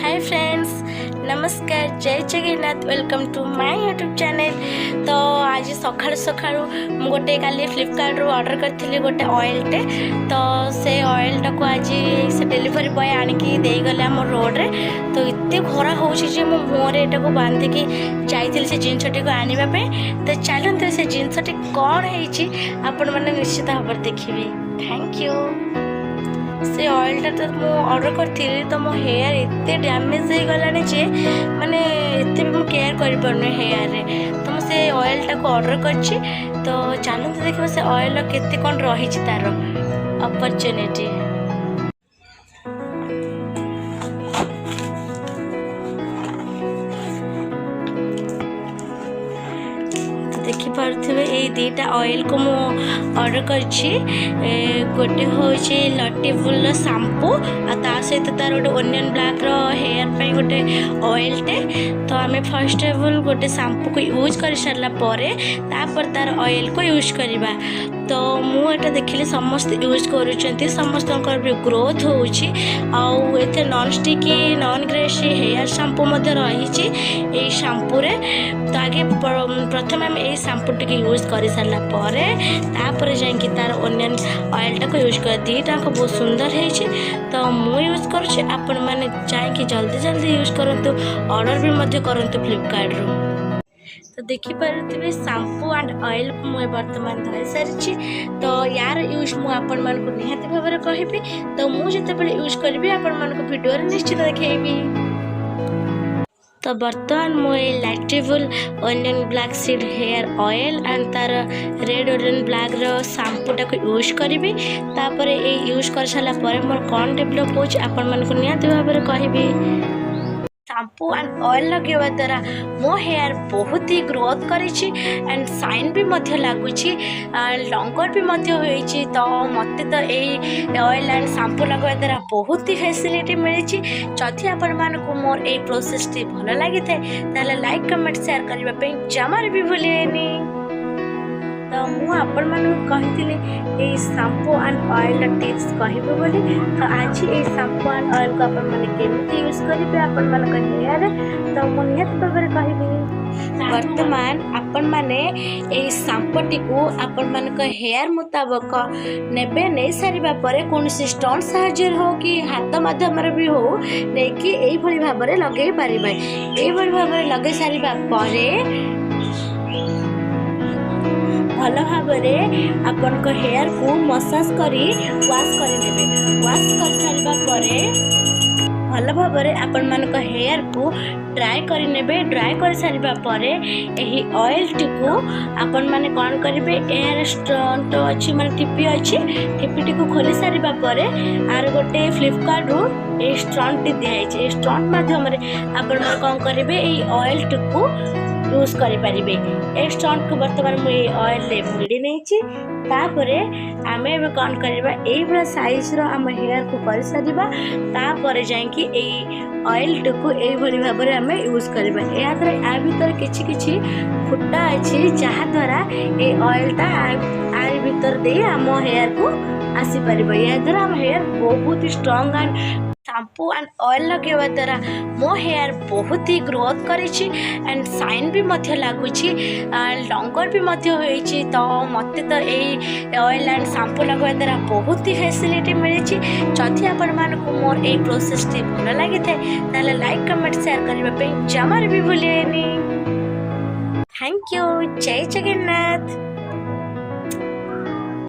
हाय friends, नमस्कार, जय Jagannath. Welcome to my YouTube channel. तो आज सकाळु सकाळु गोटे काली फ्लिपकार्ट ऑर्डर करथिले गोटे ऑयलटे। तो से ऑयलटा को आज से डिलीवरी बॉय आनिकी दे गले आम रोड रे। तो इत्ते खरा होछि जे मो मुहरे एटा को बांधिकी जाइथिले से जिनसटी को आनिबा पे। तो चलंते से जिनसटी कोन हेछि आपण माने निश्चित भाବରେ देखिबे। Thank you. से ऑयलटा तो मु ऑर्डर करथिली तो मो हेयर एते डैमेज हो गलाने जे माने एते भी मु केयर करि परने हेयर रे। तो मु से ऑयलटा को ऑर्डर करछि। तो चलो तो देखिबा से ऑयल केते कोन रही छि तार अपॉर्चुनिटी। देखी पारे ये दुटा ऑयल को मु ऑर्डर करछि। गोटे हूँ लटीफुल शैम्पू आ सहित तार गोटे ओनियन ब्लैक रो हेयर पे गोटे ऑयलटे। तो आम फर्स्ट ऑफ ऑल गोटे शैम्पू को यूज कर सारा तापर तार ऑयल को यूज करवा। तो मुझे देखिले समस्त यूज करुँच, समस्त भी ग्रोथ होउछि। आउ एथे non sticky non greasy hair shampoo रही शैम्पू रे। तो आगे प्रथम आम ये शैम्पू टी यूज कर सारा तापर जाकि तार ओनियन ऑयलटा को यूज कर दीटा बहुत सुंदर है। तो मु यूज करुँच, आपण मैंने चाहिए जल्दी जल्दी यूज करूँ, ऑर्डर भी करूँ फ्लिपकार्ट रू। तो देखिपे शैम्पू एंड ऑयल मुझे बर्तमान धरी सारी। तो यार यूज मुझे निहाती भाव में कहबी। तो मुझे यूज करी आपण वीडियो निश्चित देखी। तो बर्तमान मुझे लैक्टिवल onion black seed hair oil and तार रेड ओनियन ब्लैक रो शैम्पूटा को यूज करी। तापर ये यूज कर सारा मोर कौन डेभलप हो निहाती भाव में कहबी। शैम्पू एंड ऑयल लगेवा द्वारा मो हेयर बहुत ही ग्रोथ करिछि एंड शाइन भी लगुच लंगर भी होइछि। तो मत तो ये ऑयल एंड शैम्पू लगवा द्वारा बहुत ही फैसिलिटी मिली। जदि आपण मानक मोर ये प्रोसेस टी भल लगी था लाइक कमेंट शेयर करने जमार भी भूलेनी। तो मुझे शैम्पू एंड ऑयल टिप्स कहबे बोली। तो आज ये शैम्पू एंड ऑयल को केମିତି यूज करेंगे हेयर। तो मुझे भाव में कहबी वर्तमान आपण मैंने ये शैम्पूटी को आपण मान हेयर मुताबक नेबे नहीं सारिबा परे कौन स्टोन साहाଯ୍य हो कि हाथ माध्यम भी हो नहीं यही भाव में लगे पारिबे। यही भाव में लगे सारिबा परे भल भाव आपण हेयर को मसाज करी वाश करने। वाश कर सारिबा परे भल भाव में आपण मान हेयर को ड्राई करने। ड्राई कर सारिबा परे एही ऑयल टी को आपण माने कौन करेंगे एयर स्टोन तो अच्छी माने टिपी अच्छी टिपीटी को खोली सारिबा परे आर गोटे फ्लिपकार्ट रू ए स्टोन टी दिखाई। स्टोन माध्यम आपण माने कौन करेंगे ये ऑयल टी को यूज करें। ए स्टोन को बर्तमान मुझे ऑयल भिड़ी नहीं। तापर आम कौन करवा ये साइज आम हेयर को कर सारिबा। तापर जाकि ऑयल टी को यही भाव में आम यूज करवा। या द्वारा भीतर किछि फुटा अच्छी जहाँ द्वारा ये ऑयलटा आर भीतर दे आम हेयर को आसीपर। या द्वारा आम हेयर बहुत strong and shampoo and oil लगेवा द्वारा मो हेयर बहुत ही ग्रोथ करिछि एंड शाइन भी लगुच लंगर भी होइछि। तो मत तो ये ऑयल एंड शैम्पू लगवा द्वारा बहुत ही फैसिलिटी मिली। जदि आपण मानक मोर ये प्रोसेस टी भल लगी था लाइक कमेंट शेयर करने जमार भी भूलेनी। Thank you. जय जगन्नाथ।